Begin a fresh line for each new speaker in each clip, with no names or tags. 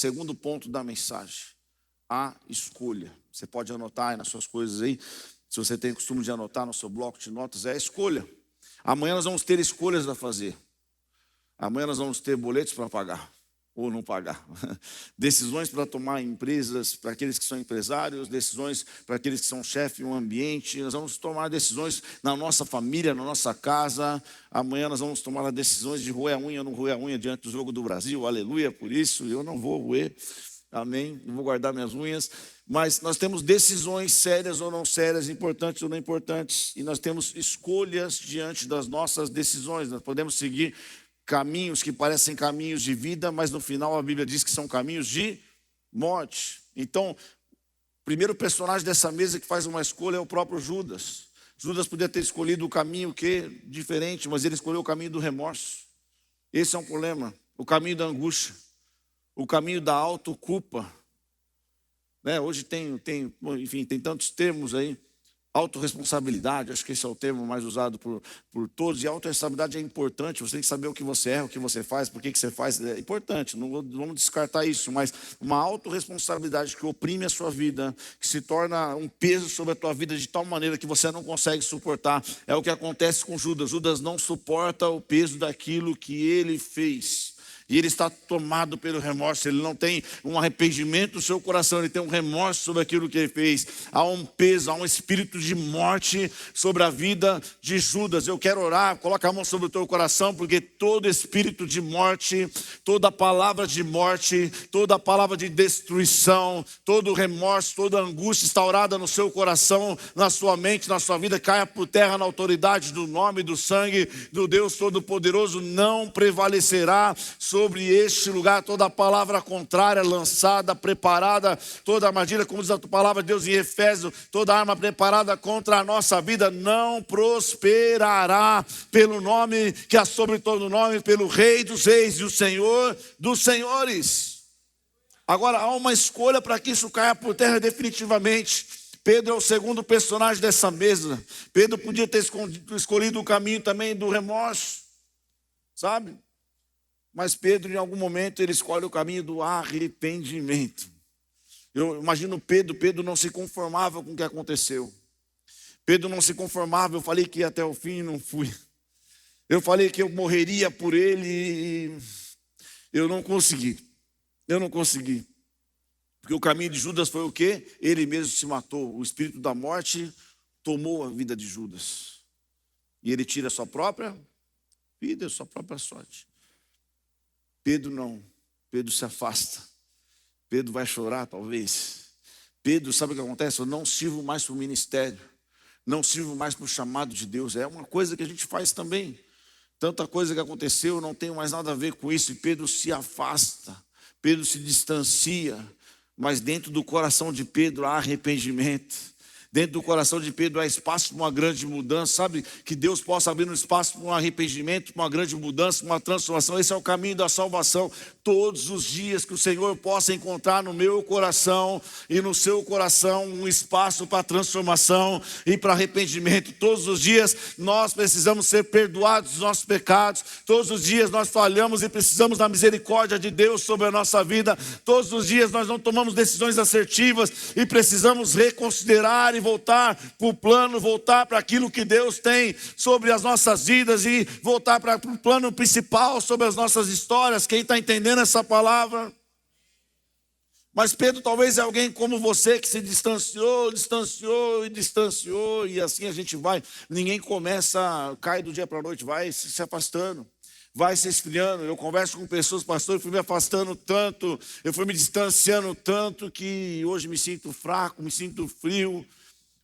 segundo ponto da mensagem. A escolha. Você pode anotar aí nas suas coisas aí. Se você tem costume de anotar no seu bloco de notas, é a escolha. Amanhã nós vamos ter escolhas a fazer. Amanhã nós vamos ter boletos para pagar ou não pagar. Decisões para tomar em empresas, para aqueles que são empresários, decisões para aqueles que são chefes em um ambiente. Nós vamos tomar decisões na nossa família, na nossa casa. Amanhã nós vamos tomar decisões de roer a unha ou não roer a unha diante do jogo do Brasil. Aleluia por isso. Eu não vou roer. Amém. Não vou guardar minhas unhas. Mas nós temos decisões sérias ou não sérias, importantes ou não importantes. E nós temos escolhas diante das nossas decisões. Nós podemos seguir caminhos que parecem caminhos de vida, mas no final a Bíblia diz que são caminhos de morte. Então, o primeiro personagem dessa mesa que faz uma escolha é o próprio Judas. Judas podia ter escolhido o caminho diferente, mas ele escolheu o caminho do remorso. Esse é um problema. O caminho da angústia. O caminho da autoculpa. Hoje tem tantos termos aí. Autorresponsabilidade, acho que esse é o termo mais usado por todos. E a autorresponsabilidade é importante. Você tem que saber o que você erra, o que você faz, por que você faz. É importante, não vamos descartar isso. Mas uma autorresponsabilidade que oprime a sua vida, que se torna um peso sobre a tua vida de tal maneira que você não consegue suportar. É o que acontece com Judas. Judas não suporta o peso daquilo que ele fez. E ele está tomado pelo remorso, ele não tem um arrependimento no seu coração, ele tem um remorso sobre aquilo que ele fez. Há um peso, há um espírito de morte sobre a vida de Judas. Eu quero orar, coloca a mão sobre o teu coração, porque todo espírito de morte, toda palavra de morte, toda palavra de destruição, todo remorso, toda angústia instaurada no seu coração, na sua mente, na sua vida, caia por terra na autoridade do nome e do sangue do Deus Todo-Poderoso. Não prevalecerá sobre este lugar toda palavra contrária lançada, preparada, toda armadilha, como diz a palavra de Deus em Efésios, toda arma preparada contra a nossa vida não prosperará, pelo nome que há sobre todo nome, pelo Rei dos Reis e o Senhor dos Senhores. Agora há uma escolha para que isso caia por terra definitivamente. Pedro é o segundo personagem dessa mesa. Pedro podia ter escolhido o caminho também do remorso, sabe? Mas Pedro, em algum momento, ele escolhe o caminho do arrependimento. Eu imagino Pedro não se conformava com o que aconteceu. Pedro não se conformava, eu falei que ia até o fim e não fui. Eu falei que eu morreria por ele e eu não consegui. Porque o caminho de Judas foi o quê? Ele mesmo se matou. O espírito da morte tomou a vida de Judas. E ele tira a sua própria vida, a sua própria sorte. Pedro não, Pedro se afasta. Pedro vai chorar talvez. Pedro, sabe o que acontece? Eu não sirvo mais para o ministério. Não sirvo mais para o chamado de Deus. É uma coisa que a gente faz também. Tanta coisa que aconteceu, não tenho mais nada a ver com isso. E Pedro se afasta. Pedro se distancia. Mas dentro do coração de Pedro há arrependimento. Dentro do coração de Pedro há espaço para uma grande mudança. Sabe, que Deus possa abrir um espaço para um arrependimento, para uma grande mudança, uma transformação. Esse é o caminho da salvação. Todos os dias que o Senhor possa encontrar no meu coração e no seu coração um espaço para transformação e para arrependimento. Todos os dias nós precisamos ser perdoados dos nossos pecados. Todos os dias nós falhamos e precisamos da misericórdia de Deus sobre a nossa vida. Todos os dias nós não tomamos decisões assertivas e precisamos reconsiderar e voltar para o plano, voltar para aquilo que Deus tem sobre as nossas vidas e voltar para o plano principal sobre as nossas histórias. Quem está entendendo essa palavra? Mas Pedro talvez é alguém como você que se distanciou e assim a gente vai. Ninguém começa, cai do dia para a noite, vai se afastando. Vai se esfriando. Eu converso com pessoas, pastor, eu fui me afastando tanto, eu fui me distanciando tanto que hoje me sinto fraco, me sinto frio,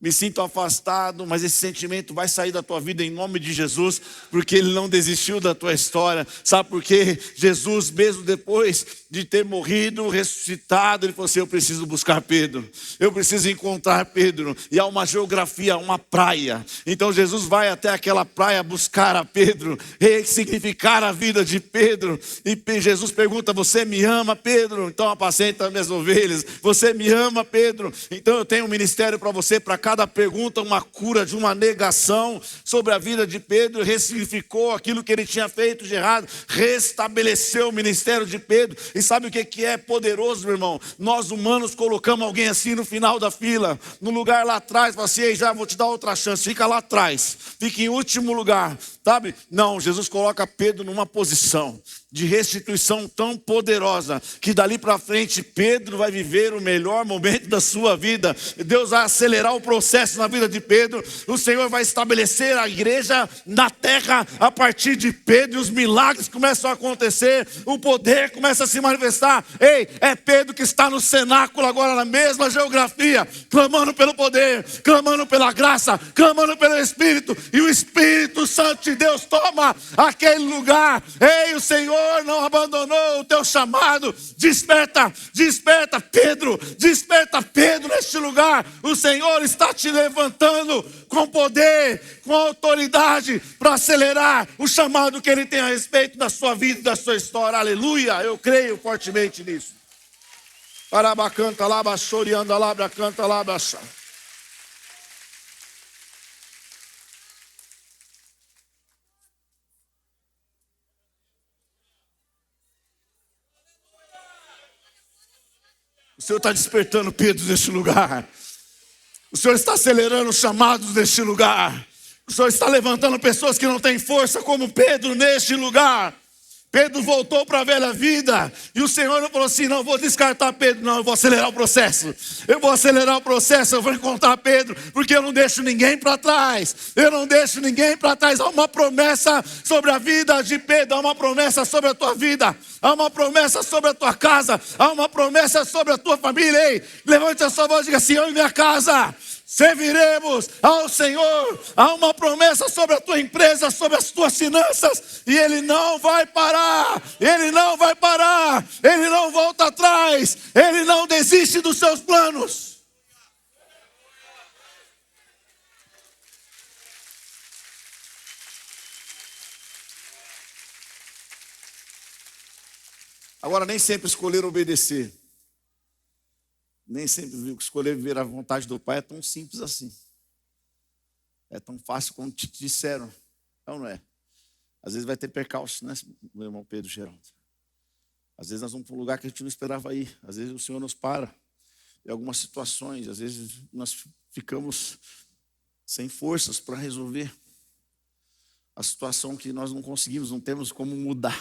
me sinto afastado, mas esse sentimento vai sair da tua vida em nome de Jesus, porque Ele não desistiu da tua história. Sabe por quê? Jesus, mesmo depois de ter morrido, ressuscitado, Ele falou assim: eu preciso buscar Pedro, eu preciso encontrar Pedro. E há uma geografia, uma praia. Então Jesus vai até aquela praia buscar a Pedro, ressignificar a vida de Pedro. E Jesus pergunta: você me ama, Pedro? Então apacenta minhas ovelhas. Você me ama, Pedro? Então eu tenho um ministério para você, para cada pergunta uma cura de uma negação sobre a vida de Pedro, ressignificou aquilo que ele tinha feito de errado, restabeleceu o ministério de Pedro. E sabe o que é poderoso, meu irmão? Nós humanos colocamos alguém assim no final da fila, no lugar lá atrás, fala assim: ei, já vou te dar outra chance, fica lá atrás, fica em último lugar, sabe? Não, Jesus coloca Pedro numa posição de restituição tão poderosa, que dali para frente Pedro vai viver o melhor momento da sua vida. Deus vai acelerar o processo na vida de Pedro. O Senhor vai estabelecer a igreja na terra a partir de Pedro, e os milagres começam a acontecer, o poder começa a se manifestar. Ei, é Pedro que está no cenáculo agora, na mesma geografia, clamando pelo poder, clamando pela graça, clamando pelo Espírito, e o Espírito Santo de Deus toma aquele lugar. Ei, o Senhor não abandonou o teu chamado. Desperta, desperta Pedro, desperta Pedro neste lugar. O Senhor está te levantando com poder, com autoridade, para acelerar o chamado que Ele tem a respeito da sua vida e da sua história. Aleluia, eu creio fortemente nisso. Parabacanta lá, baixorianda lá, bracanta lá, baixa. O Senhor está despertando Pedro neste lugar. O Senhor está acelerando os chamados neste lugar. O Senhor está levantando pessoas que não têm força como Pedro neste lugar. Pedro voltou para a velha vida, e o Senhor não falou assim: não vou descartar Pedro, não, eu vou acelerar o processo. Eu vou acelerar o processo, eu vou encontrar Pedro, porque eu não deixo ninguém para trás. Eu não deixo ninguém para trás. Há uma promessa sobre a vida de Pedro, há uma promessa sobre a tua vida, há uma promessa sobre a tua casa, há uma promessa sobre a tua família. Ei, levante a sua voz e diga assim: eu e minha casa serviremos ao Senhor. Há uma promessa sobre a tua empresa, sobre as tuas finanças, e Ele não vai parar, Ele não vai parar, Ele não volta atrás, Ele não desiste dos seus planos. Agora, nem sempre escolher obedecer, nem sempre escolher viver a vontade do Pai é tão simples assim. É tão fácil como te disseram. Não, não é? Às vezes vai ter percalço, né, meu irmão Pedro Geraldo? Às vezes nós vamos para um lugar que a gente não esperava ir. Às vezes o Senhor nos para em algumas situações. Às vezes nós ficamos sem forças para resolver a situação que nós não conseguimos, não temos como mudar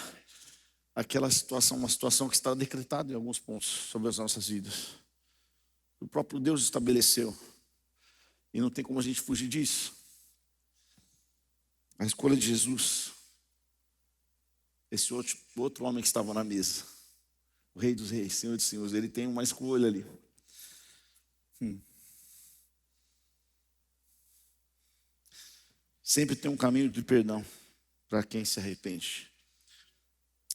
aquela situação, uma situação que está decretada em alguns pontos sobre as nossas vidas. O próprio Deus estabeleceu. E não tem como a gente fugir disso. A escolha de Jesus. Esse outro homem que estava na mesa. O Rei dos Reis, Senhor dos Senhores. Ele tem uma escolha ali. Sempre tem um caminho de perdão para quem se arrepende.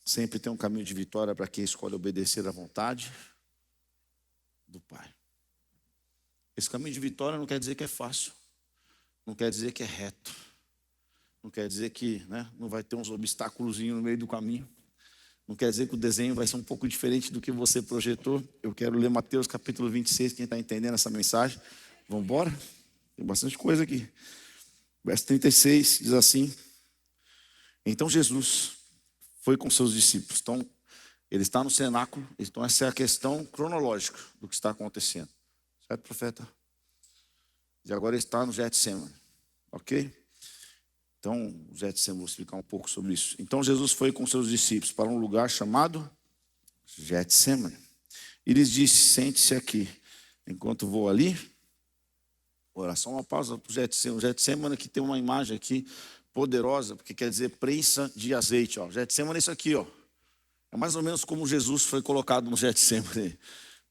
Sempre tem um caminho de vitória para quem escolhe obedecer à vontade do Pai. Esse caminho de vitória não quer dizer que é fácil, não quer dizer que é reto, não quer dizer que, não vai ter uns obstáculos no meio do caminho, não quer dizer que o desenho vai ser um pouco diferente do que você projetou. Eu quero ler Mateus capítulo 26, quem está entendendo essa mensagem, vamos embora? Tem bastante coisa aqui. Verso 36 diz assim: então Jesus foi com seus discípulos. Então, ele está no cenáculo, então essa é a questão cronológica do que está acontecendo. Certo, profeta? E agora ele está no Getsemane, ok? Então, o Getsemane, vou explicar um pouco sobre isso. Então, Jesus foi com seus discípulos para um lugar chamado Getsemane. E lhes disse: sente-se aqui, enquanto vou ali. Ora, só uma pausa para o Getsemane. O Getsemane aqui tem uma imagem aqui poderosa, porque quer dizer prensa de azeite. Ó. Getsemane é isso aqui, ó. É mais ou menos como Jesus foi colocado no Getsemane.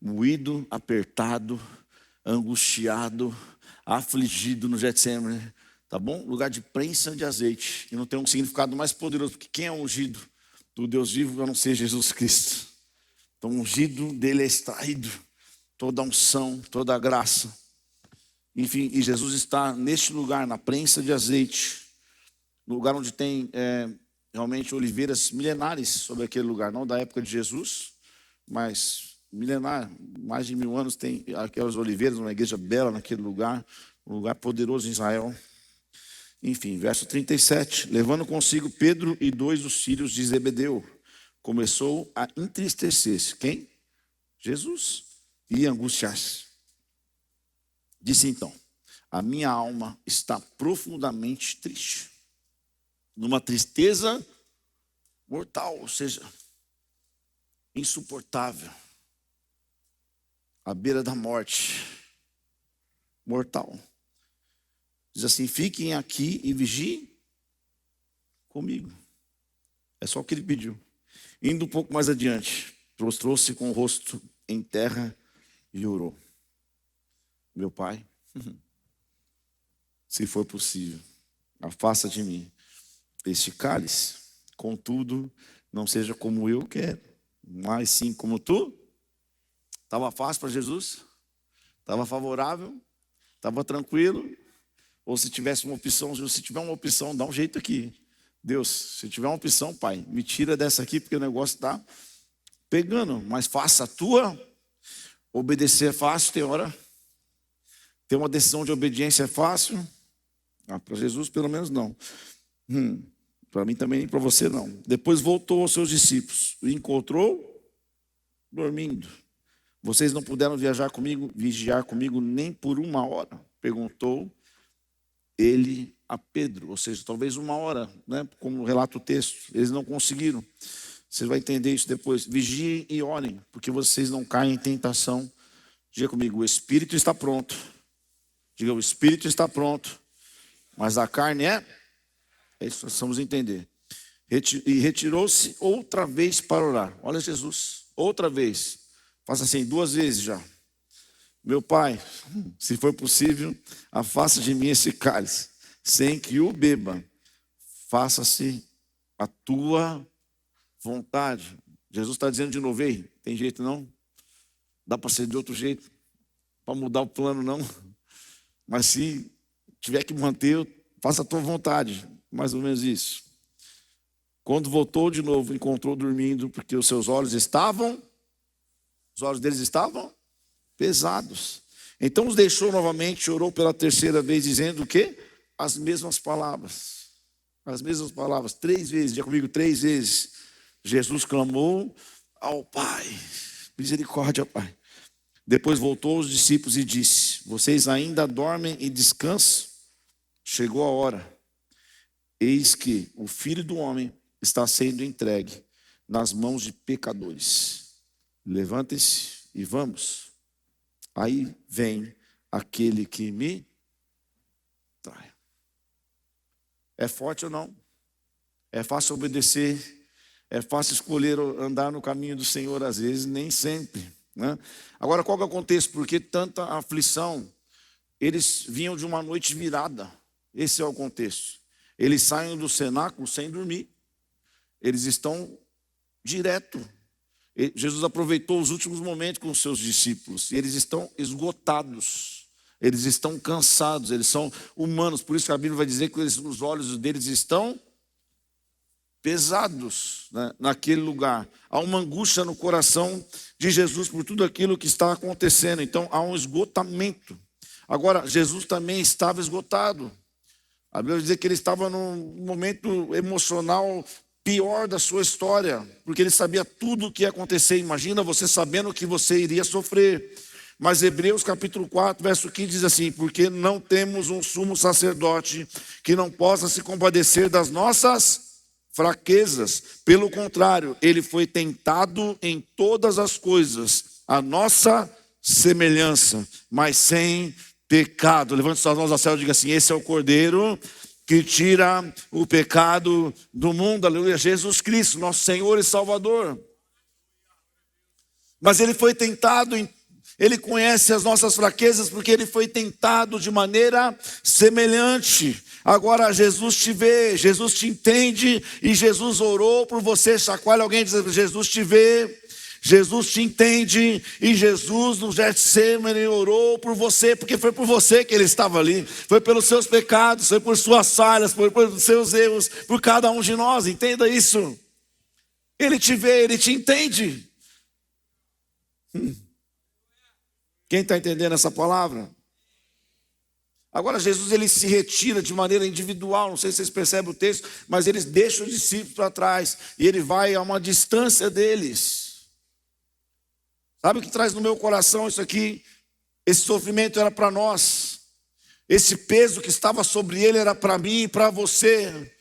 Moído, apertado, angustiado, afligido no Getsemane, tá bom? Lugar de prensa de azeite. E não tem um significado mais poderoso, porque quem é ungido do Deus vivo a não ser Jesus Cristo? Então, o ungido dele é extraído toda a unção, toda a graça. Enfim, e Jesus está neste lugar, na prensa de azeite, no lugar onde tem realmente oliveiras milenares sobre aquele lugar, não da época de Jesus, mas milenar, mais de 1000 anos, tem aquelas oliveiras, uma igreja bela naquele lugar, um lugar poderoso em Israel. Enfim, verso 37, levando consigo Pedro e 2 dos filhos de Zebedeu, começou a entristecer-se. Quem? Jesus. E angustiar-se. Disse então, a minha alma está profundamente triste, numa tristeza mortal, ou seja, insuportável, à beira da morte, mortal. Diz assim, fiquem aqui e vigiem comigo. É só o que ele pediu. Indo um pouco mais adiante, prostrou-se com o rosto em terra e orou. Meu Pai, se for possível, afasta de mim este cálice. Contudo, não seja como eu quero, mas sim como tu. Estava fácil para Jesus? Estava favorável? Estava tranquilo? Ou se tivesse uma opção, se tiver uma opção, dá um jeito aqui. Deus, se tiver uma opção, Pai, me tira dessa aqui, porque o negócio está pegando. Mas faça a tua. Obedecer é fácil, tem hora. Ter uma decisão de obediência é fácil. Para Jesus, pelo menos, não. Para mim também, para você, não. Depois voltou aos seus discípulos. O encontrou dormindo. Vocês não puderam viajar comigo, vigiar comigo nem por 1 hora? Perguntou ele a Pedro, ou seja, talvez 1 hora, né? Como relata o texto, eles não conseguiram. Você vai entender isso depois. Vigiem e orem, porque vocês não caem em tentação. Diga comigo, o espírito está pronto. Diga, o espírito está pronto, mas a carne é isso, nós precisamos entender. E retirou-se outra vez para orar. Olha Jesus, outra vez. Faça assim, 2 vezes já. Meu Pai, se for possível, afasta de mim esse cálice, sem que o beba. Faça-se a tua vontade. Jesus está dizendo de novo, ei, tem jeito não? Dá para ser de outro jeito? Para mudar o plano não? Mas se tiver que manter, faça a tua vontade. Mais ou menos isso. Quando voltou de novo, encontrou dormindo, porque os seus olhos deles estavam pesados. Então os deixou novamente, orou pela 3ª vez, dizendo o quê? As mesmas palavras. As mesmas palavras, 3 vezes, diga comigo, 3 vezes. Jesus clamou ao Pai. Misericórdia, Pai. Depois voltou aos discípulos e disse, vocês ainda dormem e descansam? Chegou a hora. Eis que o Filho do Homem está sendo entregue nas mãos de pecadores. Levantem-se e vamos. Aí vem aquele que me trai. É forte ou não? É fácil obedecer? É fácil escolher andar no caminho do Senhor? Às vezes, nem sempre, né? Agora, qual que é o contexto? Por que tanta aflição? Eles vinham de uma noite virada. Esse é o contexto. Eles saem do cenáculo sem dormir. Eles estão direto. Jesus aproveitou os últimos momentos com os seus discípulos. Eles estão esgotados. Eles estão cansados. Eles são humanos. Por isso que a Bíblia vai dizer que os olhos deles estão pesados, né, naquele lugar. Há uma angústia no coração de Jesus por tudo aquilo que está acontecendo. Então há um esgotamento. Agora, Jesus também estava esgotado. A Bíblia vai dizer que ele estava num momento emocional pior da sua história, porque ele sabia tudo o que ia acontecer. Imagina você sabendo que você iria sofrer. Mas Hebreus capítulo 4, verso 15 diz assim, porque não temos um sumo sacerdote que não possa se compadecer das nossas fraquezas. Pelo contrário, ele foi tentado em todas as coisas, a nossa semelhança, mas sem pecado. Levante suas mãos ao céu e diga assim, esse é o Cordeiro que tira o pecado do mundo. Aleluia, Jesus Cristo, nosso Senhor e Salvador. Mas ele foi tentado, ele conhece as nossas fraquezas, porque ele foi tentado de maneira semelhante. Agora Jesus te vê, Jesus te entende, e Jesus orou por você. Chacoalha alguém e diz, Jesus te vê, Jesus te entende, e Jesus no Getsemane orou por você, porque foi por você que ele estava ali, foi pelos seus pecados, foi por suas falhas, foi pelos seus erros, por cada um de nós, entenda isso. Ele te vê, ele te entende. Quem está entendendo essa palavra? Agora Jesus ele se retira de maneira individual, não sei se vocês percebem o texto, mas ele deixa os discípulos para trás e ele vai a uma distância deles. Sabe o que traz no meu coração isso aqui? Esse sofrimento era para nós, esse peso que estava sobre ele era para mim e para você.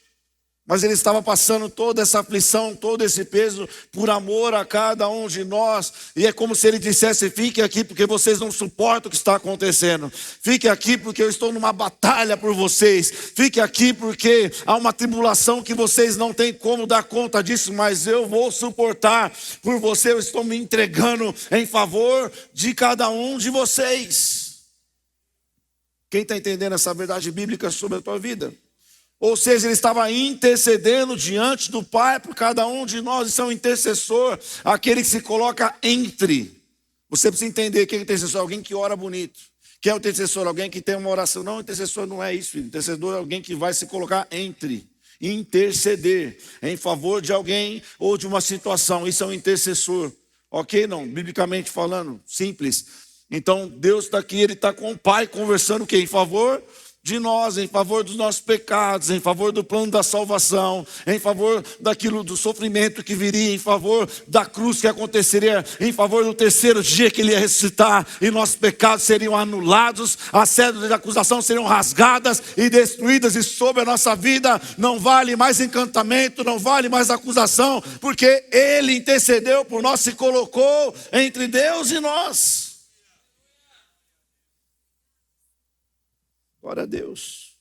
Mas ele estava passando toda essa aflição, todo esse peso, por amor a cada um de nós. E é como se ele dissesse: fique aqui porque vocês não suportam o que está acontecendo. Fique aqui porque eu estou numa batalha por vocês. Fique aqui porque há uma tribulação que vocês não têm como dar conta disso. Mas eu vou suportar por você. Eu estou me entregando em favor de cada um de vocês. Quem está entendendo essa verdade bíblica sobre a tua vida? Ou seja, ele estava intercedendo diante do Pai por cada um de nós. Isso é um intercessor, aquele que se coloca entre. Você precisa entender que é intercessor, alguém que ora bonito. Que é o intercessor, alguém que tem uma oração. Não, intercessor não é isso, filho. Intercessor é alguém que vai se colocar entre. Interceder em favor de alguém ou de uma situação. Isso é um intercessor. Ok? Não, biblicamente falando, simples. Então, Deus está aqui, ele está com o Pai conversando o quê? Em favor de nós, em favor dos nossos pecados, em favor do plano da salvação, em favor daquilo do sofrimento que viria, em favor da cruz que aconteceria, em favor do terceiro dia que ele ia ressuscitar e nossos pecados seriam anulados, as cédulas de acusação seriam rasgadas e destruídas, e sobre a nossa vida não vale mais encantamento, não vale mais acusação, porque ele intercedeu por nós, se colocou entre Deus e nós. Glória a Deus.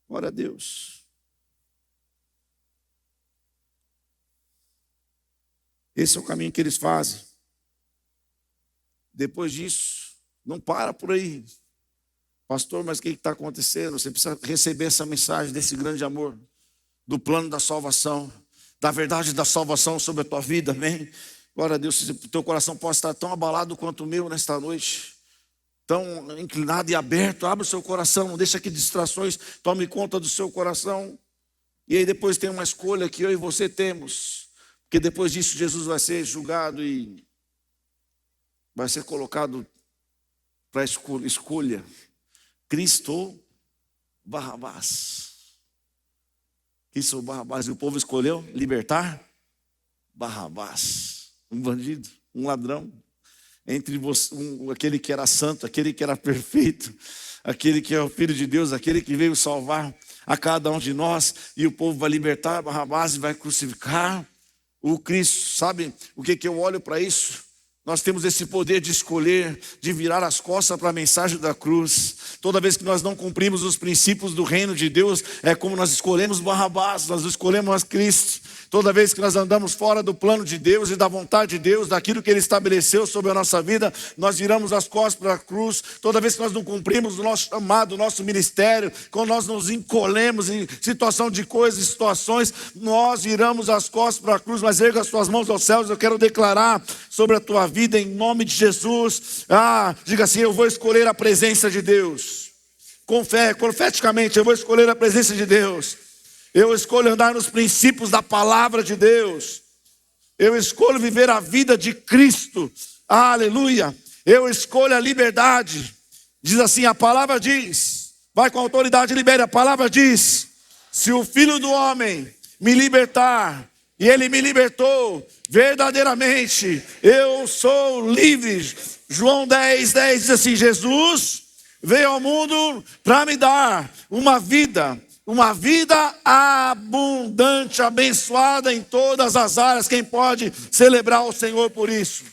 Glória a Deus. Esse é o caminho que eles fazem. Depois disso, não para por aí. Pastor, mas o que está acontecendo? Você precisa receber essa mensagem desse grande amor, do plano da salvação, da verdade da salvação sobre a tua vida, amém? Glória a Deus, se o teu coração pode estar tão abalado quanto o meu nesta noite, tão inclinado e aberto, abre o seu coração, não deixa que distrações tome conta do seu coração. E aí depois tem uma escolha que eu e você temos, porque depois disso Jesus vai ser julgado e vai ser colocado para escolha: Cristo ou Barrabás. Cristo ou Barrabás. E o povo escolheu libertar Barrabás, um bandido, um ladrão. Entre você, aquele que era santo, aquele que era perfeito, aquele que é o Filho de Deus, aquele que veio salvar a cada um de nós, e o povo vai libertar Barrabás e vai crucificar o Cristo. Sabe o que eu olho para isso? Nós temos esse poder de escolher, de virar as costas para a mensagem da cruz. Toda vez que nós não cumprimos os princípios do reino de Deus, é como nós escolhemos Barrabás, nós escolhemos Cristo. Toda vez que nós andamos fora do plano de Deus e da vontade de Deus, daquilo que Ele estabeleceu sobre a nossa vida, nós viramos as costas para a cruz. Toda vez que nós não cumprimos o nosso chamado, o nosso ministério, quando nós nos encolhemos em situação de coisas, situações, nós viramos as costas para a cruz. Mas erga as suas mãos aos céus, eu quero declarar sobre a tua vida em nome de Jesus. Diga assim: eu vou escolher a presença de Deus. Com fé, profeticamente, eu vou escolher a presença de Deus. Eu escolho andar nos princípios da palavra de Deus. Eu escolho viver a vida de Cristo. Aleluia. Eu escolho a liberdade. Diz assim, a palavra diz, vai com a autoridade, libere. A palavra diz: se o Filho do Homem me libertar, e Ele me libertou, verdadeiramente eu sou livre. João 10:10 diz assim: Jesus veio ao mundo para me dar uma vida abundante, abençoada em todas as áreas. Quem pode celebrar o Senhor por isso?